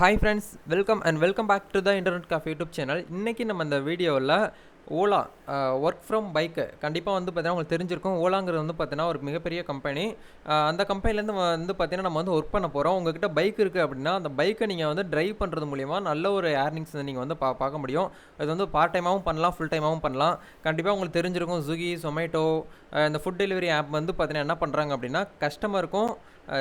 Hi friends, welcome back to the internet coffee YouTube channel. இன்றைக்கி நம்ம இந்த வீடியோவில் ஓலா ஒர்க் ஃப்ரம் பைக்கு கண்டிப்பாக வந்து பார்த்தீங்கன்னா உங்களுக்கு தெரிஞ்சிருக்கும். ஓலாங்கிறது வந்து பார்த்தீங்கன்னா ஒரு மிகப்பெரிய கம்பெனி. அந்த கம்பெனிலேருந்து வந்து பார்த்தீங்கன்னா நம்ம வந்து ஒர்க் பண்ண போகிறோம். உங்ககிட்ட பைக் இருக்குது அப்படின்னா அந்த பைக்கை நீங்கள் வந்து டிரைவ் பண்ணுறது மூலிமா நல்ல ஒரு ஏர்னிங்ஸ் நீங்கள் வந்து பார்க்க முடியும். அது வந்து பார்ட் டைமாகவும் பண்ணலாம், ஃபுல் டைமாகவும் பண்ணலாம். கண்டிப்பாக உங்களுக்கு தெரிஞ்சிருக்கும், ஸ்விக்கி, சொமேட்டோ இந்த ஃபுட் டெலிவரி ஆப் வந்து பார்த்தீங்கன்னா என்ன பண்ணுறாங்க அப்படின்னா கஸ்டமருக்கும்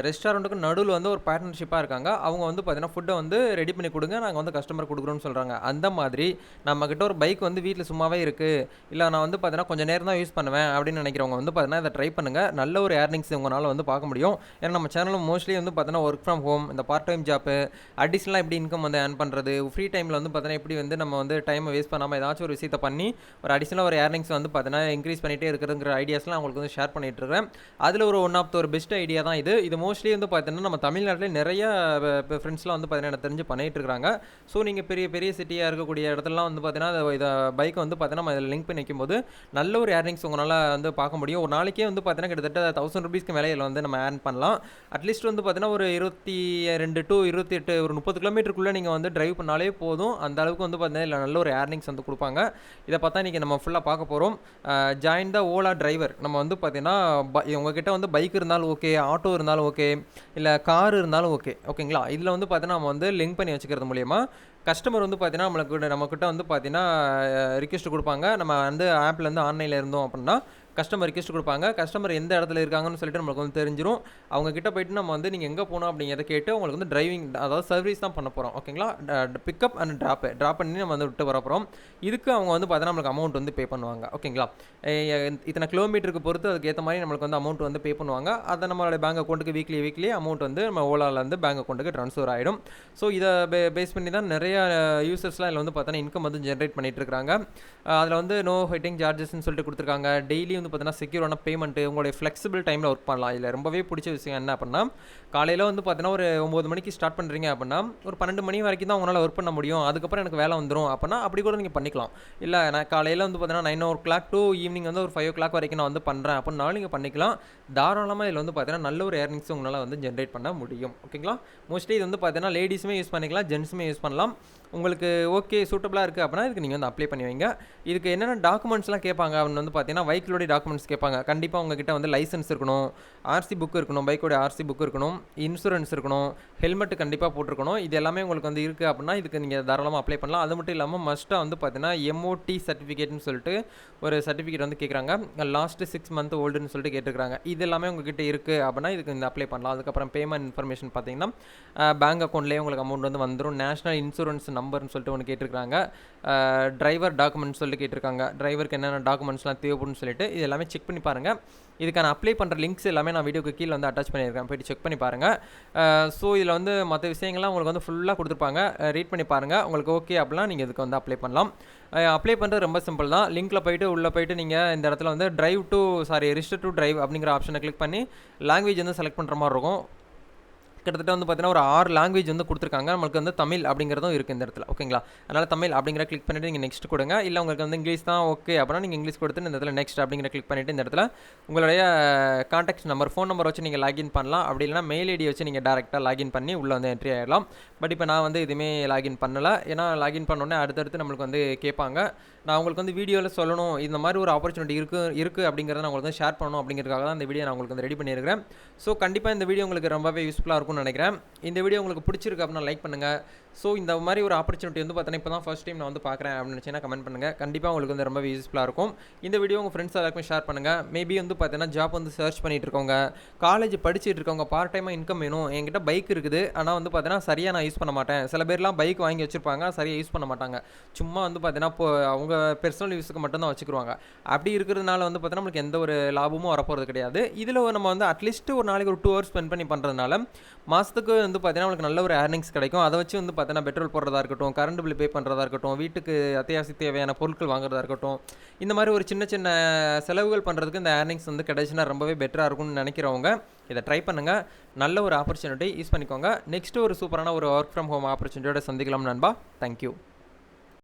ரெஸ்டாரண்ட்டுக்கும் நடுவில் வந்து ஒரு பார்ட்னர்ஷிப்பாக இருக்காங்க. அவங்க வந்து பார்த்தீங்கன்னா ஃபுட்டை வந்து ரெடி பண்ணி கொடுங்க, நாங்கள் வந்து கஸ்டமர் கொடுக்குறோன்னு சொல்கிறாங்க. அந்த மாதிரி நம்மக்கிட்ட ஒரு பைக் வந்து வீட்டில் சும்மாவே இருக்குது, இல்லை நான் வந்து பார்த்தீங்கன்னா கொஞ்சம் நேரம் தான் யூஸ் பண்ணுவேன் அப்படின்னு நினைக்கிறவங்க வந்து பார்த்தீங்கன்னா இதை ட்ரை பண்ணுங்கள். நல்ல ஒரு ஏர்னிங்ஸ் உங்களால் வந்து பார்க்க முடியும். ஏன்னா நம்ம சேனலில் மோஸ்ட்லி வந்து பார்த்தீங்கன்னா ஒர்க் ஃப்ரம் ஹோம், இந்த பார்ட் டைம் ஜாப்பு, அடிஷ்னலாக எப்படி இன்கம் வந்து ஏர்ன் பண்ணுறது, ஃப்ரீ டைமில் வந்து பார்த்தீங்கன்னா எப்படி வந்து நம்ம வந்து டைமை வேஸ்ட் பண்ணாமல் ஏதாச்சும் ஒரு விஷயத்தை பண்ணி ஒரு அடிஷ்னலாக ஒரு ஏர்னிங்ஸ் வந்து பார்த்தீங்கன்னா இன்க்ரீஸ் பண்ணிகிட்டே இருக்கிறதுங்கிற ஐடியாஸ்லாம் உங்களுக்கு வந்து ஷேர் பண்ணிகிட்டு இருக்கிறேன். அதில் ஒரு ஒன் ஆஃப் த ஒரு பெஸ்ட் ஐடியா தான் இது. இது மோஸ்ட்லி வந்து பார்த்தீங்கன்னா நம்ம தமிழ்நாட்டிலே நிறைய ஃப்ரெண்ட்ஸ்லாம் வந்து பார்த்தீங்கன்னா எனக்கு தெரிஞ்சு பண்ணிகிட்டு இருக்காங்க. ஸோ நீங்கள் பெரிய பெரிய சிட்டியாக இருக்கக்கூடிய இடத்துலலாம் வந்து பார்த்தீங்கன்னா இதை பைக்கை வந்து பார்த்தீங்கன்னா நம்ம இதில் லிங்க் பண்ணி வைக்கும்போது நல்ல ஒரு ஏர்னிங்ஸ் உங்களால் வந்து பார்க்க முடியும். ஒரு நாளைக்கே வந்து பார்த்தீங்கன்னா கிட்டத்தட்ட 1000 ரூபீஸ்க்கு மேலே இதில் வந்து நம்ம ஏர்ன் பண்ணலாம். அட்லீஸ்ட் வந்து பார்த்தீங்கன்னா ஒரு 22 to 28 ஒரு 30 கிலோமீட்டருக்குள்ளே நீங்கள் வந்து டிரைவ் பண்ணாலே போதும். அந்த அளவுக்கு வந்து பார்த்தீங்கன்னா இல்லை நல்ல ஒரு ஏர்னிங்ஸ் வந்து கொடுப்பாங்க. இதை பார்த்தா இன்றைக்கி நம்ம ஃபுல்லாக பார்க்க போகிறோம். Join the Ola driver. நம்ம வந்து பார்த்தீங்கன்னா உங்ககிட்ட வந்து பைக் இருந்தாலும் ஓகே, ஆட்டோ இருந்தாலும் ஓகே, இல்லை கார் இருந்தாலும் ஓகேங்களா. இதில் வந்து பார்த்தீங்கன்னா நம்ம வந்து லிங்க் பண்ணி வச்சுக்கிறது மூலிமா கஸ்டமர் வந்து பார்த்தீங்கன்னா நம்மக்கிட்ட வந்து பார்த்தீங்கன்னா ரிக்வெஸ்ட் கொடுப்பாங்க. நம்ம வந்து ஆப்லேருந்து ஆன்லைனில் இருந்தோம் அப்படின்னா கஸ்டமர் ரிக்வெஸ்ட் கொடுப்பாங்க. கஸ்டமர் எந்த இடத்துல இருக்காங்கன்னு சொல்லிட்டு நம்மளுக்கு வந்து தெரிஞ்சிடும். அவங்க கிட்ட போயிட்டு நம்ம வந்து நீங்கள் எங்கே போகணும் அப்படிங்கிறத கேட்டு உங்களுக்கு வந்து டிரைவிங், அதாவது சர்வீஸ் தான் பண்ண போகிறோம். ஓகேங்களா. பிக்கப் அண்ட் ட்ராப் பண்ணி நம்ம வந்து விட்டு வர போகிறோம். இதுக்கு அவங்க வந்து பார்த்தீங்கன்னா நம்மளுக்கு அமௌண்ட் வந்து பே பண்ணுவாங்க. ஓகேங்களா. இத்தனை கிலோமீட்டருக்கு பொறுத்து அதுக்கு ஏற்ற மாதிரி நம்மளுக்கு வந்து அமௌண்ட் வந்து பே பண்ணுவாங்க. அதை நம்மளோட பேங்க் அக்கௌண்ட்டுக்கு வீக்லி அமௌண்ட் வந்து நம்ம ஓலாலேருந்து பேங்க் அக்கௌண்ட்டுக்கு ட்ரான்ஸ்ஃபர் ஆகிடும். ஸோ இதை பேஸ் பண்ணி தான் நிறைய யூசர்ஸ்லாம் இதில் வந்து பார்த்தீங்கன்னா இன்கம் வந்து ஜென்ரேட் பண்ணிகிட்டு இருக்காங்க. அதில் வந்து நோ ஹிட்டிங் சார்ஜஸ்ன்னு சொல்லிட்டு கொடுத்துருக்காங்க. டெய்லி வந்து பார்த்தீங்கன்னா செக்யூரான பேமெண்ட்டு, உங்களுடைய ஃப்ளெக்சிபிள் டைமில் ஒர்க் பண்ணலாம். இதில் ரொம்பவே பிடிச்ச விஷயம் என்ன அப்படின்னா காலையில் வந்து பார்த்தீங்கன்னா ஒரு 9 மணிக்கு ஸ்டார்ட் பண்ணுறீங்க அப்படின்னா ஒரு 12 மணி வரைக்கும் தான் உங்களால் ஒர்க் பண்ண முடியும். அதுக்கப்புறம் எனக்கு வேலை வந்துடும் அப்படின்னா அப்படி கூட நீங்கள் பண்ணிக்கலாம். இல்லை நான் காலையில் வந்து பார்த்தீங்கன்னா 9 to ஈவினிங் வந்து ஒரு 5 வரைக்கும் நான் வந்து பண்ணுறேன் அப்படின்னாலும் நீங்கள் பண்ணிக்கலாம். தாராளமாக இதில் வந்து பார்த்தீங்கன்னா நல்ல ஒரு ஏர்னிங்ஸ் உங்களால் வந்து ஜென்ரேட் பண்ண முடியும். ஓகேங்களா. மோஸ்ட்லி இது வந்து பார்த்தீங்கன்னா லேடிஸுமே யூஸ் பண்ணிக்கலாம், ஜென்ஸுமே யூஸ் பண்ணலாம். உங்களுக்கு ஓகே சூட்டபிளாக இருக்குது அப்படின்னா இதுக்கு நீங்கள் வந்து அப்ளை பண்ணி வைங்க. இதுக்கு என்னென்ன டாக்குமெண்ட்ஸ்லாம் கேட்பாங்க அப்படின்னு வந்து பார்த்தீங்கன்னா வெஹிக்கிளோடைய டாக்குமெண்ட்ஸ் கேட்பாங்க. கண்டிப்பாக உங்ககிட்ட வந்து லைசன்ஸ் இருக்கணும், ஆர்சி புக் இருக்கணும், பைக்கோட ஆர்சி புக் இருக்கணும், இன்சூரன்ஸ் இருக்கணும், ஹெல்மெட் கண்டிப்பாக போட்டிருக்கணும். இது எல்லாமே உங்களுக்கு வந்து இருக்குது அப்படின்னா இதுக்கு நீங்கள் தாராளமாக அப்ளை பண்ணலாம். அது மட்டும் இல்லாமல் மஸ்ட்டாக வந்து பார்த்தீங்கன்னா எம்ஓடி சர்டிஃபிகேட்னு சொல்லிட்டு ஒரு சர்டிஃபிகேட் வந்து கேட்குறாங்க. லாஸ்ட்டு 6 month ஓல்டுன்னு சொல்லிட்டு கேட்டுருக்காங்க. இது எல்லாமே உங்ககிட்ட இருக்குது அப்படின்னா இதுக்கு இந்த அப்ளை பண்ணலாம். அதுக்கப்புறம் பேமெண்ட் இன்ஃபர்மேஷன் பார்த்தீங்கன்னா பேங்க் அக்கௌண்ட்லேயே உங்களுக்கு அமௌண்ட் வந்து வந்துடும். நேஷனல் இன்சூரன்ஸ் நம்பர்னு சொல்லிட்டு ஒன்று கேட்டிருக்காங்க. டிரைவர் டாக்குமெண்ட்ஸ் சொல்லிட்டு கேட்டிருக்காங்க. டிரைவருக்கு என்னென்ன டாக்குமெண்ட்ஸ்லாம் தேவைப்படுன்னு சொல்லிட்டு இது எல்லாமே செக் பண்ணி பாருங்கள். இதுக்கான அப்ளை பண்ணுற லிங்க்ஸ் எல்லாமே நான் வீடியோக்கு கீழே வந்து அட்டாச் பண்ணியிருக்கேன், போய்ட்டு செக் பண்ணி பாருங்கள். ஸோ இதில் வந்து மற்ற விஷயங்கள்லாம் உங்களுக்கு வந்து ஃபுல்லாக கொடுத்துருப்பாங்க. ரீட் பண்ணி பாருங்கள். உங்களுக்கு ஓகே அப்படின்னா நீங்கள் இதுக்கு வந்து அப்ளை பண்ணலாம். அப்ளை பண்ணுறது ரொம்ப சிம்பிள் தான். லிங்க்கில் போய்ட்டு உள்ளே போய்ட்டு நீங்கள் இந்த இடத்துல வந்து ரிஜிஸ்டர் டு டிரைவ் அப்படிங்கிற ஆப்ஷனை கிளிக் பண்ணி லாங்குவேஜ் வந்து செலக்ட் பண்ணுற மாதிரி இருக்கும். கிட்டத்தட்ட வந்து பார்த்தீங்கன்னா ஒரு 6 லாங்குவேஜ் வந்து கொடுத்துருக்காங்க. நம்மளுக்கு வந்து தமிழ் அப்படிங்கிறதும் இருக்குது இந்த இடத்துல. ஓகேங்களா. அதனால் தமிழ் அப்படிங்கிற கிளிக் பண்ணிவிட்டு நீங்கள் நெக்ஸ்ட் கொடுங்க. இல்லை உங்களுக்கு வந்து இங்கிலீஷ் தான் ஓகே அப்படின்னா நீங்கள் இங்கிலீஷ் கொடுத்து இந்த இடத்துல நெக்ஸ்ட் அப்படிங்கிற கிளிக் பண்ணிவிட்டு இந்த இடத்துல உங்களுடைய கான்டாக்ட் நம்பர், ஃபோன் நம்பர் வச்சு நீங்கள் லாகின் பண்ணலாம். அப்படி இல்லைனா மெயில் ஐடி வச்சு நீங்கள் டேரெக்டாக லாகின் பண்ணி உள்ளே வந்து என்ட்ரி ஆகிடலாம். பட் இப்போ நான் வந்து எதுவுமே லாகின் பண்ணலை. ஏன்னா லாகின் பண்ணோடனே அடுத்தடுத்து நம்மளுக்கு வந்து கேட்பாங்க. நான் உங்களுக்கு வந்து வீடியோவில் சொல்லணும், இந்த மாதிரி ஒரு ஆப்பர்ச்சுனிட்டி இருக்குது அப்படிங்கிறத நான் உங்களுக்கு வந்து ஷேர் பண்ணணும் அப்படிங்கிறதுக்காக தான் இந்த வீடியோ நான் உங்களுக்கு வந்து ரெடி பண்ணியிருக்கிறேன். ஸோ கண்டிப்பாக இந்த வீடியோ உங்களுக்கு ரொம்பவே யூஸ்ஃபுல்லாக இருக்கும்னு நினைக்கிறேன். இந்த வீடியோ உங்களுக்கு பிடிச்சிருக்கு அப்படின்னா லைக் பண்ணுங்கள். ஸோ இந்த மாதிரி ஒரு ஆப்பர்ச்சுனிட்டி வந்து பார்த்தீங்கன்னா இப்போ தான் ஃபஸ்ட் டைம் நான் வந்து பார்க்குறேன் அப்படின்னு நினச்சிங்கன்னா கமெண்ட் பண்ணுங்கள். கண்டிப்பாக உங்களுக்கு வந்து ரொம்ப யூஸ்ஃபுல்லாக இருக்கும். இந்த வீடியோ உங்கள் ஃப்ரெண்ட்ஸ் எல்லாருக்குமே ஷேர் பண்ணுங்கள். மேபி வந்து பார்த்தீங்கன்னா ஜாப் வந்து சர்ச் பண்ணிட்டு இருக்கவங்க, காலேஜ் படிச்சுட்டு இருக்கவங்க, பார்ட் டைமாக இன்கம் வேணும், என்கிட்ட பைக் இருக்குது ஆனால் வந்து பார்த்தீங்கன்னா சரியாக நான் யூஸ் பண்ண மாட்டேன். சில பேர்லாம் பைக் வாங்கி வச்சுருப்பாங்க, சரியாக யூஸ் பண்ண மாட்டாங்க. சும்மா வந்து பார்த்தீங்கன்னா இப்போ அவங்க பர்சனல் யூஸுக்கு மட்டும்தான் வச்சுக்குவாங்க. அப்படி இருக்கிறதுனால வந்து பார்த்தீங்கன்னா நம்மளுக்கு எந்த ஒரு லாபமும் வரப்போகிறது கிடையாது. இதில் நம்ம வந்து அட்லீஸ்ட் ஒரு நாளைக்கு ஒரு 2 hours ஸ்பெண்ட் பண்ணி பண்ணுறதுனால மாதத்துக்கு வந்து பார்த்தீங்கன்னா நம்மளுக்கு நல்ல ஒரு ஏர்னிங்ஸ் கிடைக்கும். அதை வச்சு வந்து பார்த்தீங்கன்னா பெட்ரோல் போடுறதா இருக்கட்டும், கரண்ட் பில் பே பண்ணுறதா இருக்கட்டும், வீட்டுக்கு அத்தியாவசிய தேவையான பொருட்கள் வாங்குறதா இருக்கட்டும், இந்த மாதிரி ஒரு சின்ன சின்ன செலவுகள் பண்ணுறதுக்கு இந்த ஏர்னிங்ஸ் வந்து கிடைச்சுன்னா ரொம்பவே பெட்டராக இருக்கும்னு நினைக்கிறவங்க இதை ட்ரை பண்ணுங்கள். நல்ல ஒரு ஆப்பர்ச்சுனிட்டி யூஸ் பண்ணிக்கோங்க. நெக்ஸ்ட்டு ஒரு சூப்பரான ஒரு ஒர்க் ஃப்ரம் ஹோம் ஆப்பர்ச்சுனிட்டியோட சந்திக்கலாம் நண்பா. தேங்க்யூ.